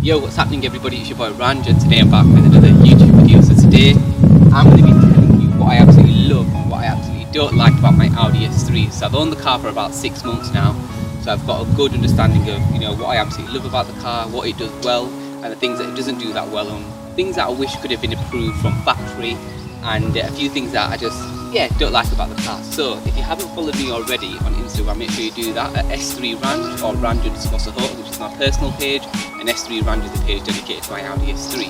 Yo, what's happening everybody, it's your boy Ranj and today I'm back with another YouTube video. So today I'm going to be telling you what I absolutely love and what I absolutely don't like about my Audi S3. So I've owned the car for about 6 months now, so I've got a good understanding of what I absolutely love about the car, what it does well and the things that it doesn't do that well, and things that I wish could have been improved from factory, and a few things that I just don't like about the car. So if you haven't followed me already on Instagram, make sure you do that at S3 Ranj or Ranj_Sahot, which is my personal page, and S3 Ranj is the page dedicated to my Audi S3.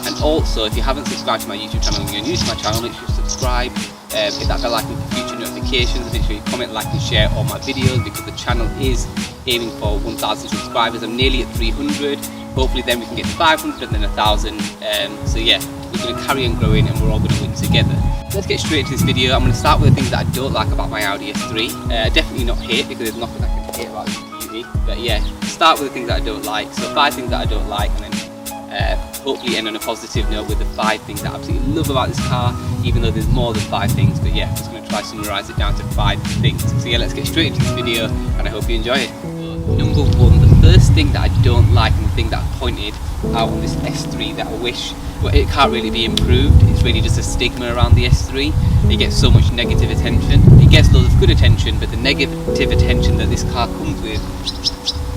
And also, if you haven't subscribed to my YouTube channel and you're new to my channel, make sure you subscribe, hit that bell icon for future notifications, make sure you comment, like and share all my videos because the channel is aiming for 1,000 subscribers. I'm nearly at 300, hopefully then we can get to 500 and then 1,000. So yeah, we're going to carry on growing and we're all going to win together. Let's get straight into this video. I'm going to start with the things that I don't like about my Audi S3. Definitely not hate, because there's nothing I can hate about this beauty. But yeah, start with the things that I don't like. So 5 things that I don't like, and then hopefully end on a positive note with the 5 things that I absolutely love about this car, even though there's more than 5 things. But yeah, I'm just going to try to summarise it down to 5 things. So yeah, let's get straight into this video and I hope you enjoy it. Number 1, the first thing that I don't like, and the thing that I pointed out on this S3 that I wish, well, it can't really be improved, it's really just a stigma around the S3. It gets so much negative attention. It gets loads of good attention, but the negative attention that this car comes with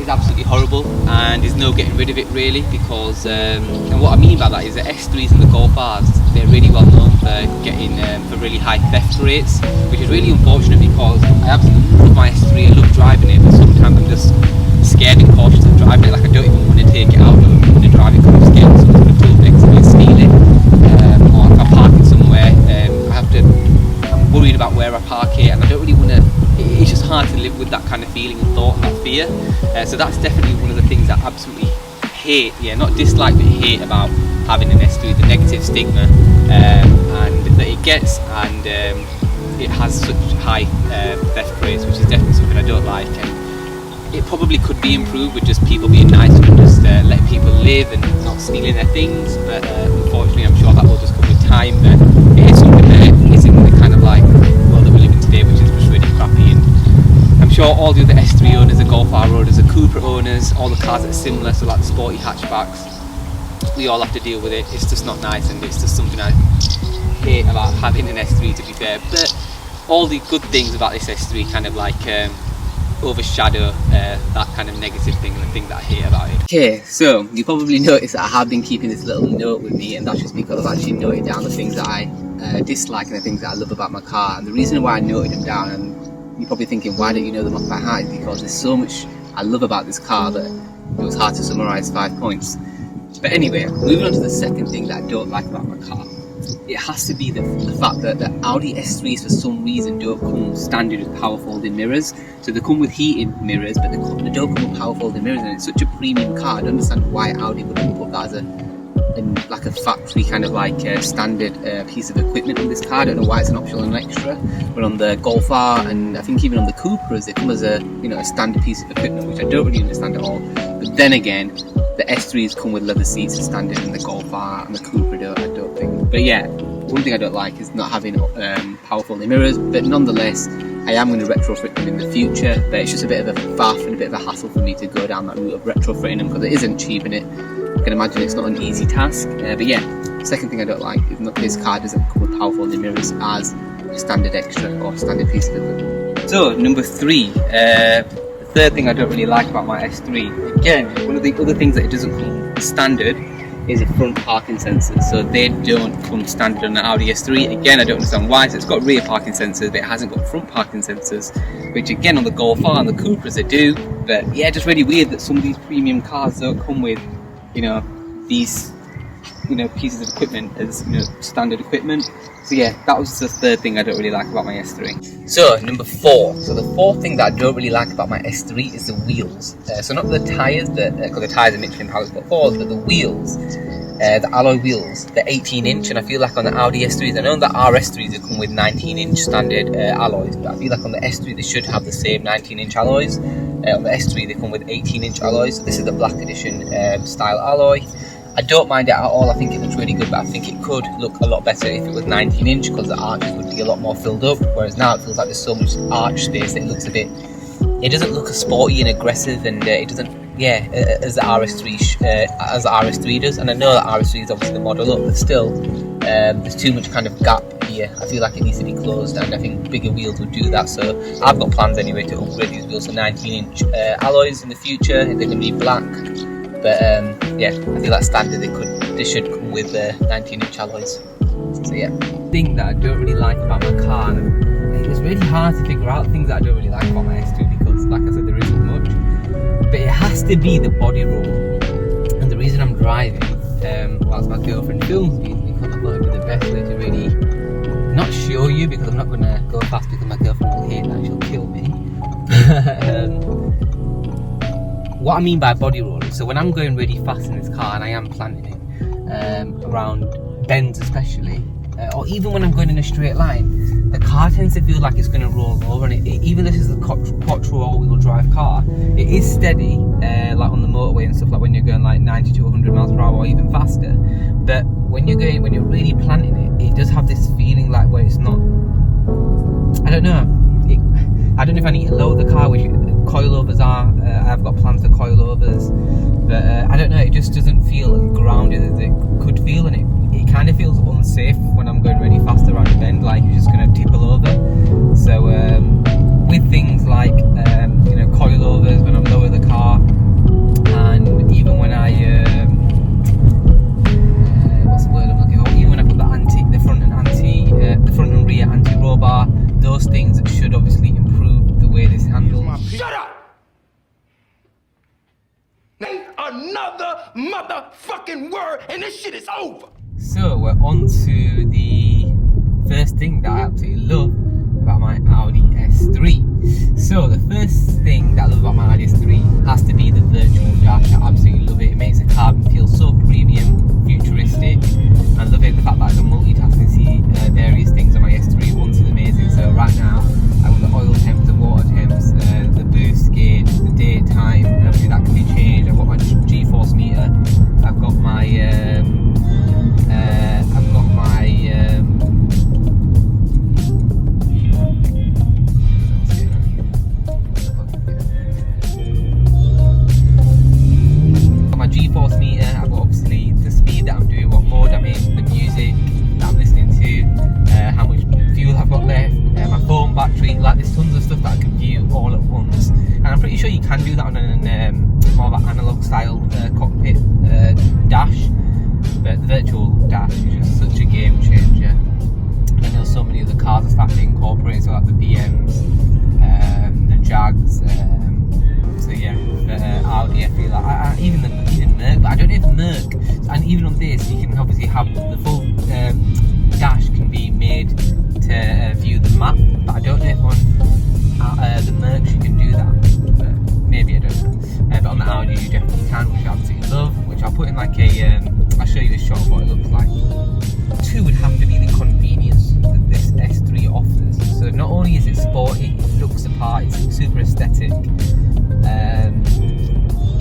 is absolutely horrible, and there's no getting rid of it really, because and what I mean by that is the S3s and the Golf Rs, they're really well known for getting for really high theft rates, which is really unfortunate because I absolutely love my S3, I love driving it, but sometimes I'm just scared and cautious of driving it. Like, I don't even want to take it out, I don't want to drive it because I'm scared someone's going to pull up next to me and steal it, or if I park it somewhere, I'm worried about where I park it, and I don't really want to. It's just hard to live with that kind of feeling and thought and that fear. So that's definitely one of the things I absolutely hate, not dislike but hate about having an S3, the negative stigma and that it gets, and it has such high theft rates, which is definitely something I don't like. And it probably could be improved with just people being nicer and just letting people live and not stealing their things, but unfortunately I'm sure that will just come with time. But it is something that is in the kind of like world that we live in today, which is just really crappy. And I'm sure all the other S3 owners, the Golf R owners, the Cooper owners, all the cars that are similar, so like the sporty hatchbacks, we all have to deal with it. It's just not nice, and it's just something I hate about having an S3, to be fair. But all the good things about this S3 kind of like overshadow that kind of negative thing and the thing that I hate about it. Okay, so you probably noticed that I have been keeping this little note with me, and that's just because I've actually noted down the things that I dislike and the things that I love about my car. And the reason why I noted them down, and you're probably thinking, why don't you know them off by heart, is because there's so much I love about this car that it was hard to summarise 5 points. But anyway, moving on to the second thing that I don't like about my car, it has to be the fact that the Audi S3s for some reason don't come standard with power folding mirrors. So they come with heated mirrors, but they don't come with power folding mirrors, and it's such a premium car. I don't understand why Audi wouldn't put that as like a factory kind of like standard piece of equipment on this car. I don't know why it's an optional and extra, but on the Golf R and I think even on the Cupras, they come as a a standard piece of equipment, which I don't really understand at all. But then again, the S3s come with leather seats as standard, and the Golf R and the Cupra I don't think. But yeah, one thing I don't like is not having power folding mirrors, but nonetheless I am going to retrofit them in the future, but it's just a bit of a faff and a bit of a hassle for me to go down that route of retrofitting them, because it isn't cheap, and I can imagine it's not an easy task. But yeah, second thing I don't like is this car doesn't come with power folding mirrors as a standard extra or standard piece of equipment. So number 3, the third thing I don't really like about my S3, again, one of the other things that it doesn't come standard is a front parking sensor. So they don't come standard on an Audi S3. Again, I don't understand why. So it's got rear parking sensors, but it hasn't got front parking sensors, which again on the Golf R and the Cupras they do. But yeah, just really weird that some of these premium cars don't come with these pieces of equipment as standard equipment. So yeah, that was the third thing I don't really like about my S3. So number 4, so the fourth thing that I don't really like about my S3 is the wheels. So not the tyres, because the tyres are Michelin Pilot Sport 4s, but the wheels, the alloy wheels, the 18-inch, and I feel like on the Audi S3s, I know that RS3s they come with 19-inch standard alloys, but I feel like on the S3 they should have the same 19-inch alloys. On the S3 they come with 18-inch alloys, so this is the black edition style alloy. I don't mind it at all, I think it looks really good, but I think it could look a lot better if it was 19-inch, because the arches would be a lot more filled up, whereas now it feels like there's so much arch space that it doesn't look as sporty and aggressive, and it doesn't yeah, as the RS3 does. And I know that RS3 is obviously the model up, but still, there's too much kind of gap here. I feel like it needs to be closed, and I think bigger wheels would do that. So I've got plans anyway to upgrade these wheels to 19-inch alloys in the future. They're going to be black, but yeah, I feel like standard they should come with 19-inch alloys. So yeah, thing that I don't really like about my car, and it was really hard to figure out things that I don't really like about my S2 because, like I said, there isn't much. But it has to be the body roll, and the reason I'm driving whilst my girlfriend films me is because I thought it'd be the best way to really not show you, because I'm not going to go fast because my girlfriend will hate that, she'll kill me. What I mean by body rolling, so when I'm going really fast in this car, and I am planning it around bends especially, or even when I'm going in a straight line, the car tends to feel like it's going to roll over, and even though this is a quattro all-wheel drive car, it is steady, like on the motorway and stuff, like when you're going like 90 to 100 miles per hour or even faster. But when you're really planting it, it does have this feeling like where it's not, I don't know if I need to lower the car, which coilovers are. I've got plans for coilovers, but I don't know, it just doesn't feel as grounded as it could feel, and it kind of feels unsafe when I'm going really fast around a bend, like you're just going to tipple over. So with things like coilovers, when I'm lower the car, and even when I what's the word I'm looking for? Even when I put the front and rear anti-roll bar, those things should obviously improve the way this handles. Shut up! Ain't another motherfucking word, and this shit is over. So we're on to the first thing that I absolutely love about my Audi S3. So the first thing that I love about my Audi S3 has to be the virtual dash. I absolutely love it. It makes the car feel so premium, futuristic. I love it, the fact that I can multitask and see various things on my S3 once is amazing. So right now I've got the oil temps, the water temps, the boost gauge, the daytime, obviously that can be changed. I've got my G-force meter, I've got my G-force meter, I've got obviously the speed that I'm doing, what mode I'm in, the music that I'm listening to, how much fuel I've got left, my phone battery, like there's tons of stuff that I can view all at once. And I'm pretty sure you can do that on an more of an analog style cockpit dash, but the virtual dash is just such a game changer. I know so many other cars are starting to incorporate, so like the BMs, the Jags, so yeah, Audi, I feel like, even Merc, but I don't know if Merc, and even on this, you can obviously have the full dash can be made to view the map, but I don't know if on the Merc you can do that, but maybe, I don't know. But on the Audi you definitely can, which I absolutely love, which I'll put in like I'll show you a shot of what it looks like. Two would have to be the convenience that this S3 offers. So not only is it sporty, it looks the part, it's super aesthetic,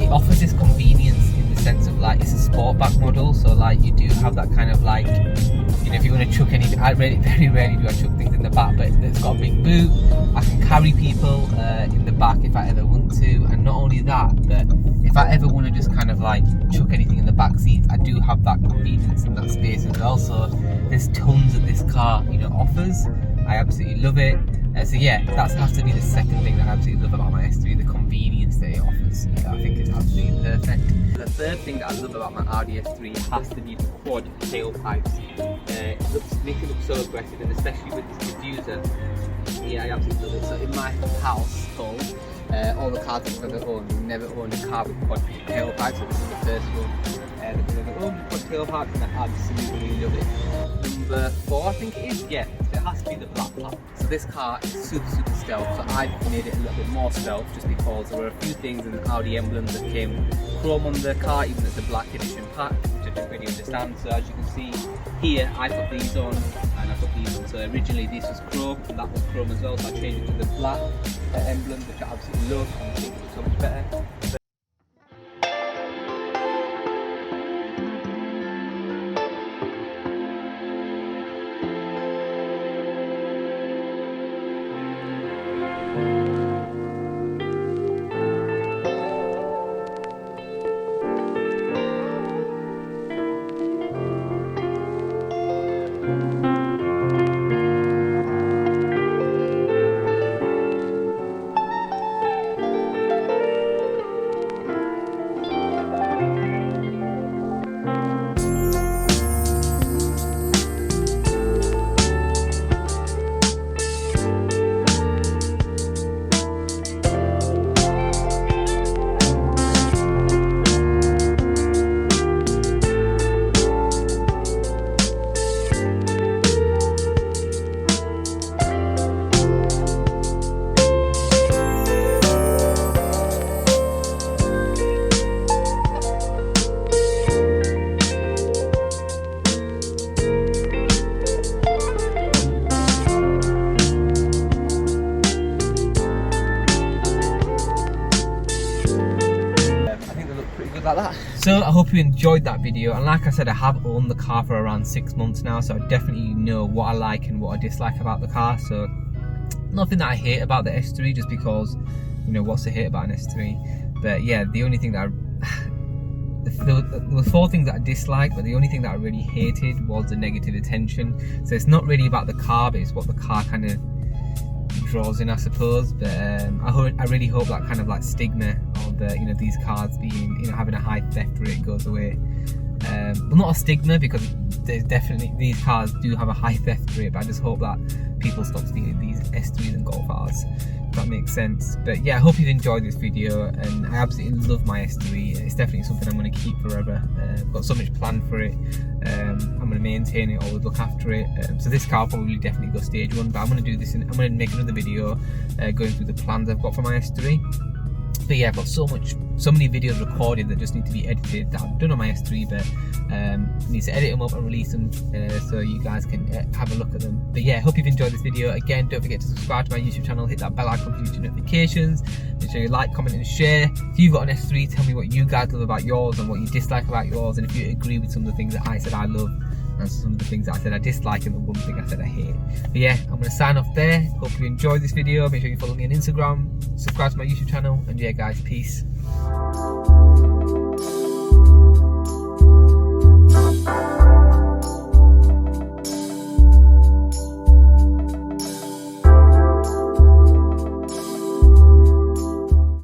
it offers this convenience in the sense of like it's a sportback model, so like you do have that kind of like, if you want to chuck anything, very rarely do I chuck things in the back, but it's got a big boot, I can carry people in the back if I ever want to, and not only that, but if I ever want to just kind of like chuck anything in the back seats, I do have that convenience and that space as well. So there's tons that this car offers. I absolutely love it. So yeah, that has to be the second thing that I absolutely love about my S3, the convenience that it offers. I think it's absolutely perfect. The third thing that I love about my Audi S3 has to be the quad tailpipes. It makes it look so aggressive, and especially with this diffuser. Yeah, I absolutely love it. So in my house, all the cars that I've ever owned, we've never owned a car with quad tailpipes, so this is the first one that we've ever owned with quad tailpipes, and I absolutely love it. Number 4, I think it is, yeah, it has to be the black part. So this car is super stealth, so I've made it a little bit more stealth just because there were a few things in the Audi emblem that came chrome on the car, even as the black edition pack, which I don't really understand. So as you can see here, I put these on and I put these on. So originally this was chrome and that was chrome as well, so I changed it to the black emblem, which I absolutely love, and I think it looks so much better. I hope you enjoyed that video, and like I said, I have owned the car for around 6 months now, so I definitely know what I like and what I dislike about the car. So nothing that I hate about the S3, just because, you know, what's to hate about an S3. But yeah, the only thing that there were 4 things that I disliked, but the only thing that I really hated was the negative attention. So it's not really about the car, but it's what the car kind of draws in, I suppose. But I really hope that kind of like stigma of you know, these cars being, you know, having a high theft rate goes away. Well, not a stigma, because there's definitely, these cars do have a high theft rate, but I just hope that people stop stealing these S3s and Golf Rs, if that makes sense. But yeah, I hope you've enjoyed this video, and I absolutely love my S3. It's definitely something I'm going to keep forever. I've got so much planned for it. I'm going to maintain it, always look after it. So this car will probably definitely go stage 1, but I'm going to do this, I'm going to make another video going through the plans I've got for my S3. But yeah, I've got so many videos recorded that just need to be edited, that I've done on my S3, but I need to edit them up and release them so you guys can have a look at them. But yeah, I hope you've enjoyed this video. Again, don't forget to subscribe to my YouTube channel, hit that bell icon for future notifications. Make sure you like, comment and share. If you've got an S3, tell me what you guys love about yours and what you dislike about yours, and if you agree with some of the things that I said I love and some of the things that I said I dislike, and the one thing I said I hate. But yeah, I'm going to sign off there. Hope you enjoyed this video. Make sure you follow me on Instagram, subscribe to my YouTube channel, and yeah guys, peace.